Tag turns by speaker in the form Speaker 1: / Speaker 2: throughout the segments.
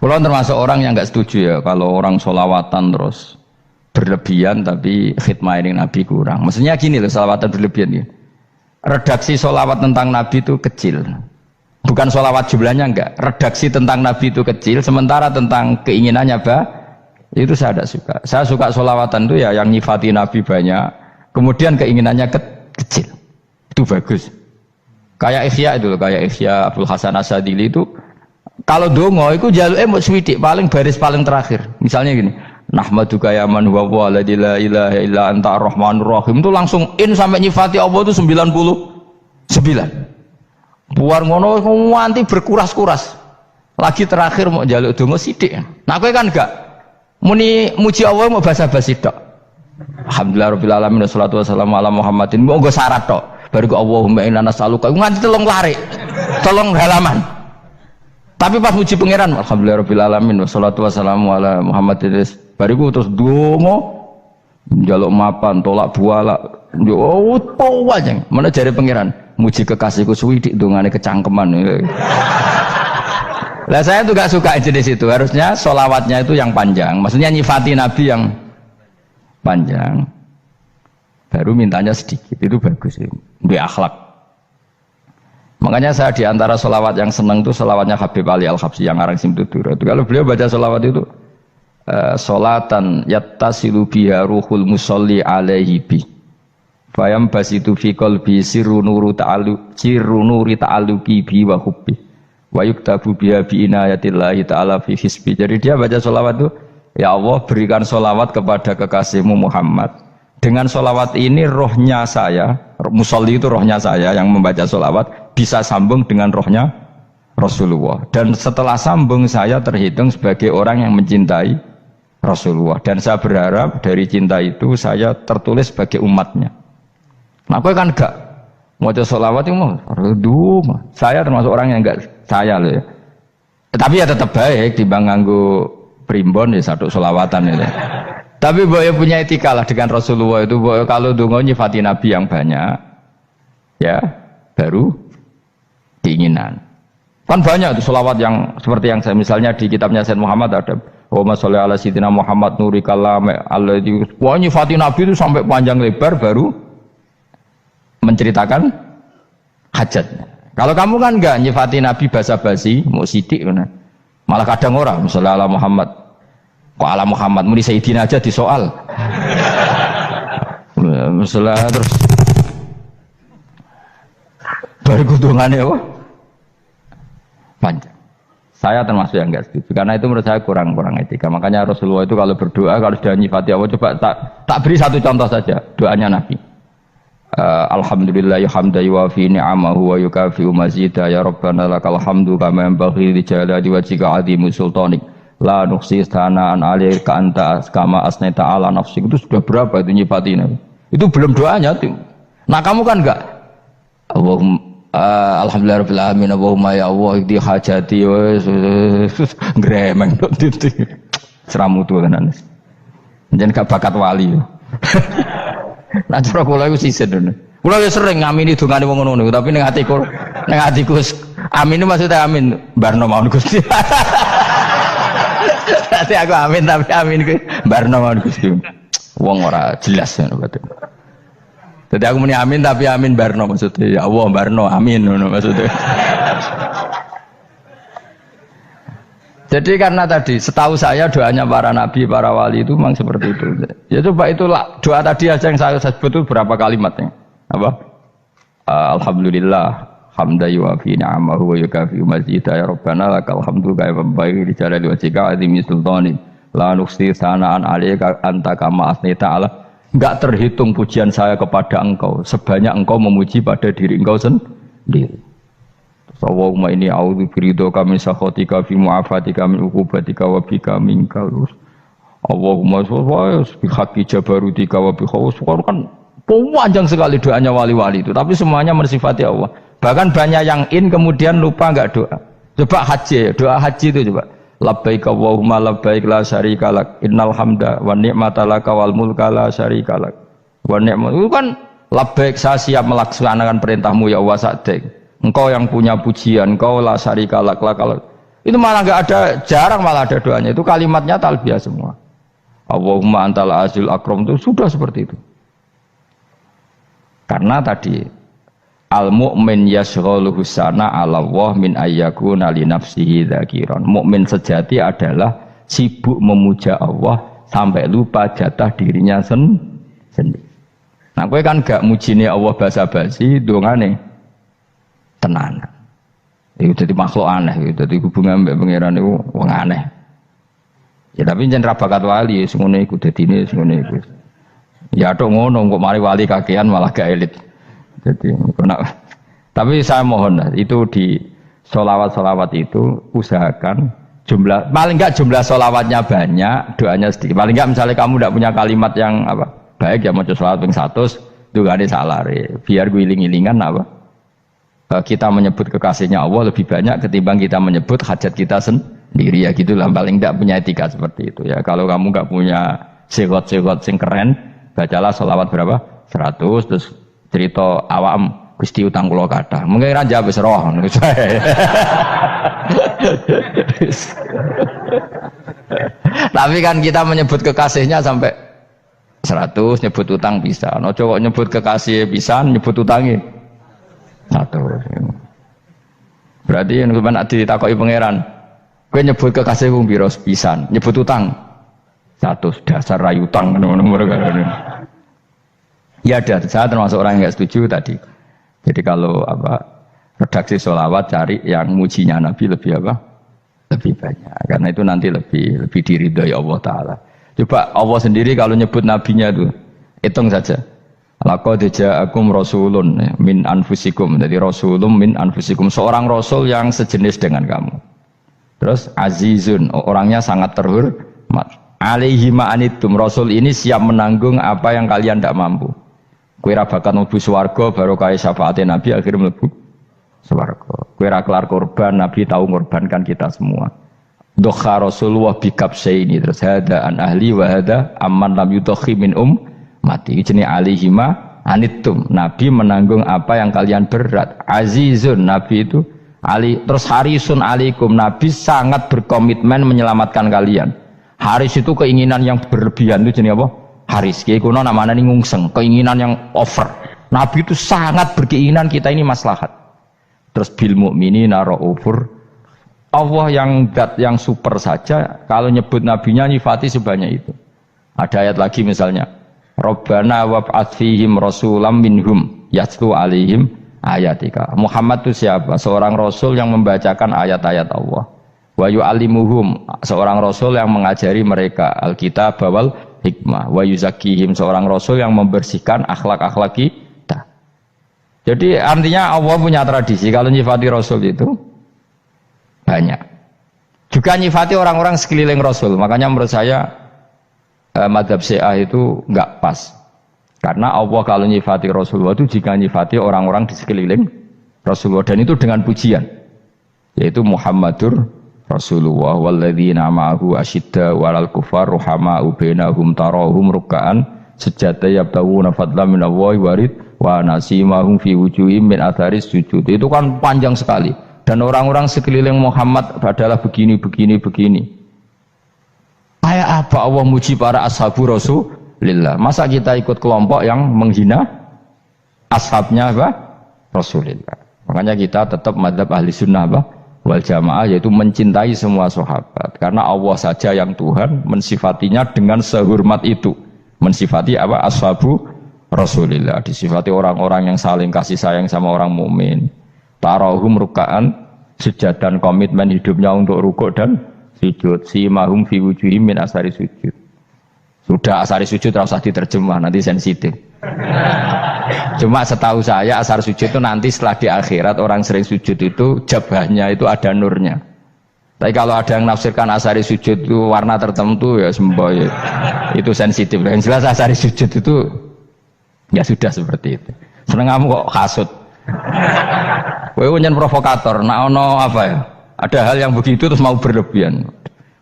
Speaker 1: Kalau termasuk orang yang nggak setuju ya kalau orang sholawatan terus berlebihan tapi khidmah ini Nabi kurang. Maksudnya gini loh, sholawatan berlebihan ya. Redaksi sholawat tentang Nabi itu kecil. Bukan sholawat jumlahnya enggak. Redaksi tentang Nabi itu kecil, sementara tentang keinginannya itu saya tidak suka. Saya suka sholawatan itu ya yang nyifati Nabi banyak, kemudian keinginannya kecil. Itu bagus. Kayak Ikhya itu loh, kayak Ikhya Abdul Hasan Asadili itu kalau dongo itu jaluknya mau swidik paling baris paling terakhir. Misalnya gini, nahmaduka ya man huwa la ilaha illa anta ar-rahmanur rahim, itu langsung in sampai nyifati Allah itu 99. Buar ngono nganti berkuras-kuras. Lagi terakhir mau jaluk dongo sithik. Nah kowe kan enggak muni muji Allah mau basa-basi tok. Alhamdulillah rabbil alamin wassalatu wassalamu ala Muhammadin. Mau nggo syarat tok. Baru Allahumma inna nas'aluka nganti telung lari. Telung halaman. Tapi pas muji pangeran, alhamdulillah rabbil alamin wassalatu wassalamu ala Muhammadin. Bariku terus dongo njaluk mapan, tolak buala. Yo aja. Mana jare pangeran? Muji kekasihku suwidik dongane kecangkeman. Lah saya tuh gak suka jenis itu. Harusnya sholawatnya itu yang panjang. Maksudnya nyifati Nabi yang panjang. Baru mintanya sedikit. Itu bagus sih. Bi akhlak. Makanya saya diantara sholawat yang senang itu sholawatnya Habib Ali Al-Habsyi yang arang Simtudur. Kalau beliau baca sholawat itu sholatan yattasilu biha ruhul musolli alaihi bi fayam basitu fi qalbi sirru nuri ta'alluqi bi wa hubbi wa yuktabu biha bi inayatillahi ta'ala fi hisbi. Jadi dia baca sholawat itu, ya Allah berikan sholawat kepada kekasihmu Muhammad. Dengan sholawat ini rohnya saya, musolli itu rohnya saya yang membaca sholawat, bisa sambung dengan rohnya Rasulullah. Dan setelah sambung saya terhitung sebagai orang yang mencintai Rasulullah. Dan saya berharap dari cinta itu saya tertulis sebagai umatnya. Nah, aku kan enggak mau sholawat itu mau saya termasuk orang yang enggak saya loh ya. Tapi ya tetap baik dibanding nganggo primbon ya satu sholawatan itu. Tapi boleh punya etika lah dengan Rasulullah itu. Boleh kalau dongo nyifati Nabi yang banyak, ya baru keinginan. Kan banyak itu sholawat yang seperti yang saya misalnya di kitabnya Sayyid Muhammad ada Allahumma sholli ala sayyidina Muhammad nuri kalam alladzi. Wah nyifati Nabi itu sampai panjang lebar baru menceritakan hajatnya. Kalau kamu kan enggak nyifati Nabi basa-basi, mau sidik mana. Malah kadang orang misalnya ala Muhammad. Kok ala Muhammad muni Sayyidina aja disoal. Misalnya terus baru kudungannya apa? Panjang. Saya termasuk yang enggak setuju karena itu menurut saya kurang etika. Makanya Rasulullah itu kalau berdoa kalau sudah nyifati Allah, coba tak beri satu contoh saja doanya Nabi. Alhamdulillah hamdan yuwafi ni'amahu wa yukafi'u mazidah ya rabbana lakal hamdu kama yanbaghi li jalali wajhika 'azimi sultanik la nuqsi sana'an 'alaika anta kama asnaita 'ala nafsik. Itu sudah berapa itu nyifatin itu belum doanya tuh. Nah kamu kan enggak Allahumma alhamdulillah rabbil alamin Allahumma ya Allah di hajati gremeng itu seramu tuh tenan jangan gak bakat wali. Nah cara kula iku sisen. Kula ya sering ngamini dongane wong ngono tapi ning atiku amin maksudnya amin barno mawon Gusti. Nanti aku amin tapi amin ku barno mawon Gusti. Wong ora jelas ngono berarti. Jadi aku muni amin tapi amin barno maksudnya ya Allah barno amin ngono maksudnya. Jadi karena tadi setahu saya doanya para nabi, para wali itu memang seperti itu. Ya coba itulah doa tadi aja yang saya sebut itu berapa kalimatnya? Apa? Alhamdulillah hamdan yuwafi ni'amahu wa yukafi'u mazidah ya rabbana lakal hamdu kama yanbaghi li jalali wajhika 'azimi sultanik la nuqsi sana'an 'alaika anta kama asnaita 'ala. Enggak terhitung pujian saya kepada engkau sebanyak engkau memuji pada diri engkau sendiri. Allahumma inni a'udzu biridhoka min sakhatika fi mu'afatika min uqubatika wa bika minkal. Allahumma sholli bi haqqi jabarutika wa bi khawfika. Kan panjang sekali doanya wali-wali itu, tapi semuanya mensifati Allah. Bahkan banyak yang kemudian lupa enggak doa. Coba haji, doa haji itu coba. Labbaik Allahumma labbaik la syarika lak innal hamda wa ni'mata laka wal mulka la syarika lak. Wa ni'mat itu kan labbaik saya siap melaksanakan perintahmu ya Allah sa'dik. Engkau yang punya pujian, engkau la syarika lak. Itu malah nggak ada, jarang malah ada doanya. Itu kalimatnya talbiyah semua. Allahumma antal azil akram itu sudah seperti itu. Karena tadi al mu'min yashghaluhu sana 'ala Allah min ayyakuna li nafsihi dzakiran. Mukmin sejati adalah sibuk memuja Allah sampai lupa jatah dirinya sendiri. Nah, kowe kan gak mujine Allah basa-basi, dongane tenanan. Itu jadi makhluk aneh, jadi hubungan mbek pangeran itu wong aneh. Ya tapi jan ra bakat wali, ngono iku dadine ngono iku. Ya tok ngono kok mari wali kakean malah gak elit. Jadi tapi saya mohon itu di sholawat itu usahakan jumlah paling enggak jumlah sholawatnya banyak, doanya sedikit. Paling enggak misalnya kamu tidak punya kalimat yang apa baik ya mau sholawat ping 100 dungane salare biar guling-gilingan apa kita menyebut kekasihnya Allah lebih banyak ketimbang kita menyebut hajat kita sendiri ya gitulah. Paling enggak punya etika seperti itu ya. Kalau kamu enggak punya segot-segot sing keren, bacalah sholawat berapa 100 terus cerita awam Gusti utang kula kathah. Mengke ra jawab wis roh. Tapi kan kita menyebut kekasihnya sampai 100, nyebut utang bisa. No coba nyebut kekasih bisa, nyebut utangnya 100. Berarti yang sampeyan ditakoki pangeran, kowe nyebut kekasihku piro pisan, nyebut utang 100, dasar rayu utang ngono-ngono. Ya ada, saya termasuk orang yang nggak setuju tadi. Jadi kalau redaksi sholawat cari yang mujinya Nabi lebih lebih banyak. Karena itu nanti lebih diridhoi Allah Taala. Coba Allah sendiri kalau nyebut nabinya itu hitung saja. Laqad ja'akum rasulun min anfusikum. Jadi rasulun min anfusikum, seorang rasul yang sejenis dengan kamu. Terus azizun, orangnya sangat terhormat. Alaihi ma'anitum, rasul ini siap menanggung apa yang kalian tidak mampu. Kowe ra bakat mlebu swarga baru kaya syafaate Nabi akhirnya mlebu swarga. Kowe ra kelar korban, Nabi tahu mengorbankan kita semua. Dokha Rasulullah bikabsaini, terus hada an ahli wa hada amman lam yudokhi min mati. Jenenge alihima anittum, Nabi menanggung apa yang kalian berat. Azizun, Nabi itu ali, terus harisun alaikum, Nabi sangat berkomitmen menyelamatkan kalian. Haris itu keinginan yang berlebihan, itu jenenge apa? Haris, kiai kuno namanya ini ngungseng, keinginan yang over. Nabi itu sangat berkeinginan kita ini maslahat. Terus bil mukminina raufur, Allah yang super saja kalau nyebut nabinya nyifati sebanyak itu. Ada ayat lagi misalnya, Rabbana wab'ats fihim rasulam minhum yatlu alaihim ayatika. Muhammad itu siapa? Seorang rasul yang membacakan ayat-ayat Allah. Wa yu'allimuhum, seorang rasul yang mengajari mereka Alkitab wal hikmah. Wa yuzakkihim, seorang rasul yang membersihkan akhlak-akhlak kita. Jadi artinya Allah punya tradisi kalau nyifati rasul itu banyak. Juga nyifati orang-orang sekeliling rasul. Makanya menurut saya madhab Syiah itu enggak pas. Karena Allah kalau nyifati Rasulullah itu jika nyifati orang-orang di sekeliling Rasulullah, dan itu dengan pujian. Yaitu Muhammadur Rasulullah walladzina ma'ahu asyidda walal kufar ruhama'u bainahum tarahum ruk'an sujada yabtawuna fadlan minallahi warid wa nasimahum fi wujuhim min atharis sujud. Itu kan panjang sekali. Dan orang-orang sekeliling Muhammad adalah begini. Kayak apa Allah muji para ashabu Rasulillah? Masa kita ikut kelompok yang menghina ashabnya Rasulillah? Makanya kita tetap madzhab ahli sunnah wal jamaah, yaitu mencintai semua sahabat. Karena Allah saja yang Tuhan mensifatinya dengan sehormat itu. Mensifati ashabu Rasulillah. Disifati orang-orang yang saling kasih sayang sama orang mukmin. Tarahum ruka'an, sujud dan komitmen hidupnya untuk rukuk dan sujud. Simahum fi wujuhim min asari sujud. Sudah asari sujud tidak usah diterjemah, nanti sensitif. Cuma setahu saya asar sujud itu nanti setelah di akhirat orang sering sujud itu jabahnya itu ada nurnya. Tapi kalau ada yang nafsirkan asari sujud itu warna tertentu ya semboy. Itu sensitif. Yang jelas asari sujud itu ya sudah seperti itu. Seneng kamu kok hasut. Kowe nyen provokator, nak ono apa ya? Ada hal yang begitu terus mau berlebihan.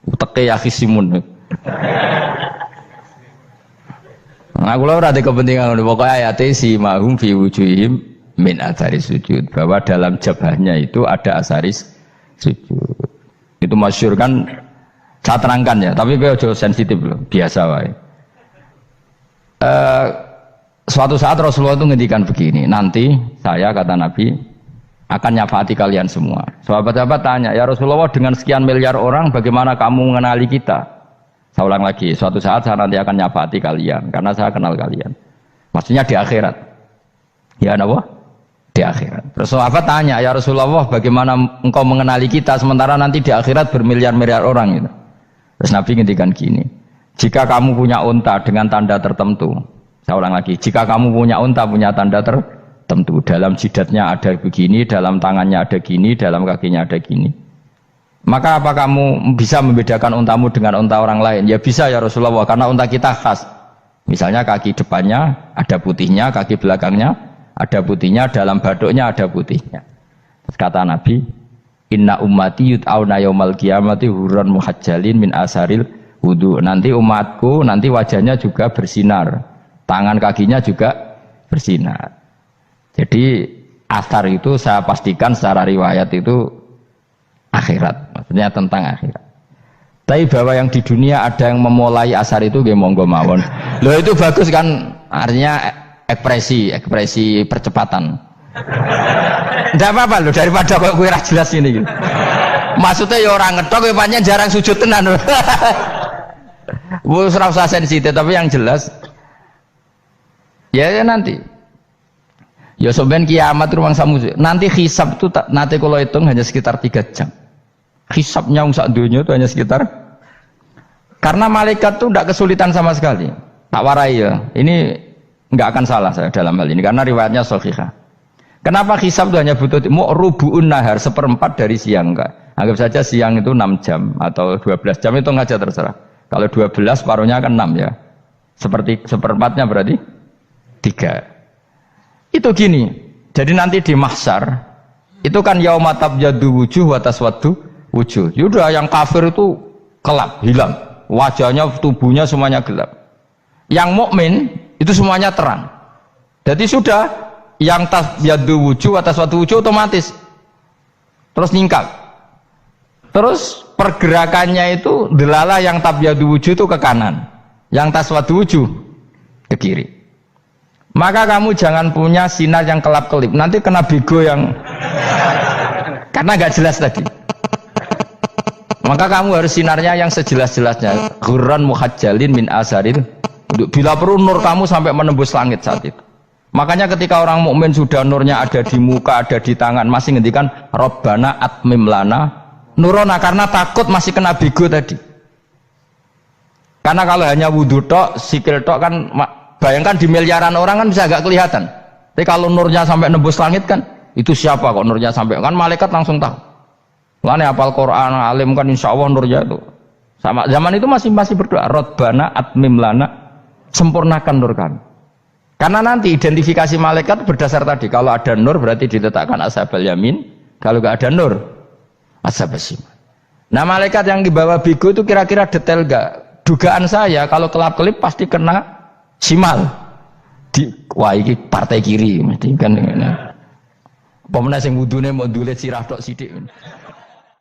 Speaker 1: Uteke ya khisimun. Nah, kula ora ada kepentingan pokoknya ayat si mahum fi wujuhim min athari sujud, bahwa dalam jabahnya itu ada asaris sujud. Itu masyhur kan, saya terangkan ya, tapi gue jauh sensitif loh, biasa wae. Suatu saat Rasulullah itu ngendikan begini, nanti saya kata Nabi akan nyafaati kalian semua. Sahabat-sahabat tanya, ya Rasulullah dengan sekian miliar orang bagaimana kamu mengenali kita? Saya ulang lagi, suatu saat saya nanti akan nyafaati kalian karena saya kenal kalian. Maksudnya di akhirat. Ya apa? Di akhirat. Terus sahabat tanya, ya Rasulullah bagaimana engkau mengenali kita sementara nanti di akhirat bermiliar-miliar orang gitu. Terus Nabi ngendikan gini, jika kamu punya unta dengan tanda tertentu, saya ulang lagi, jika kamu punya unta punya tanda tertentu, dalam jidatnya ada begini, dalam tangannya ada gini, dalam kakinya ada gini, maka apa kamu bisa membedakan untamu dengan unta orang lain? Ya bisa ya Rasulullah, karena unta kita khas. Misalnya kaki depannya ada putihnya, kaki belakangnya ada putihnya, dalam baduknya ada putihnya. Terus kata Nabi, inna ummati yut'auna yaumal qiyamati hurran muhajjalin min asaril wudu. Nanti umatku nanti wajahnya juga bersinar, tangan kakinya juga bersinar. Jadi asar itu saya pastikan secara riwayat itu akhirat, maksudnya tentang akhirat. Tapi bahwa yang di dunia ada yang memulai asar itu nggih monggo mawon. Loh itu bagus kan, artinya ekspresi percepatan. Tidak apa-apa loh, daripada kok kowe ra jelas ini gitu. Maksudnya ya orang ngetok kowe pancen jarang sujud tenan. Wis ora usah sensitif, tapi yang jelas ya nanti. Ya sampean kiamat ruang samu. Nanti hisab itu nanti kalau hitung hanya sekitar 3 jam. Hisabnya sak dunia itu hanya sekitar, karena malaikat itu tidak kesulitan sama sekali. Tak warai ya. Ini nggak akan salah saya dalam hal ini karena riwayatnya sahihah. Kenapa hisab itu hanya butuh rubu'un nahar, 1/4 dari siang enggak? Anggap saja siang itu 6 jam atau 12 jam, itu aja terserah. Kalau 12 paruhnya kan 6 ya. Seperti 1/4-nya berarti 3. Itu gini. Jadi nanti di mahsyar itu kan yauma tabyaddu wujuh wa taswaddu wujuh. Yaudah yang kafir itu kelap, hilang. Wajahnya, tubuhnya semuanya gelap. Yang mukmin itu semuanya terang. Jadi sudah yang tabyaddu wujuh atas suatu wujuh otomatis terus nyingkap. Terus pergerakannya itu delala yang tabyaddu wujuh itu ke kanan, yang taswaddu wujuh ke kiri. Maka kamu jangan punya sinar yang kelap-kelip, nanti kena bego yang karena nggak jelas tadi. Maka kamu harus sinarnya yang sejelas-jelasnya, ghurran muhajjalin min asaril. Bila perlu nur kamu sampai menembus langit saat itu. Makanya ketika orang mukmin sudah nurnya ada di muka, ada di tangan, masih ngendikan Rabbana atmim lana nurona, karena takut masih kena bego tadi. Karena kalau hanya wudhu tok, sikil tok kan, bayangkan di miliaran orang kan bisa agak kelihatan. Tapi kalau nurnya sampai nembus langit kan, itu siapa kok nurnya sampai, kan malaikat langsung tahu. Lane hafal Quran, alim kan insya Allah nurnya itu. Sama zaman itu masih berdoa Rabbana atmim lana, sempurnakan nur kami. Karena nanti identifikasi malaikat berdasar tadi, kalau ada nur berarti diletakkan ashabal yamin, kalau nggak ada nur ashabal shimal. Nah malaikat yang dibawa bigo itu kira-kira detail nggak? Dugaan saya kalau kelap-kelip pasti kena shimal. Wah ini partai kiri mesti kan. Pemenang sing wudune mau dulet sirah tok sithik.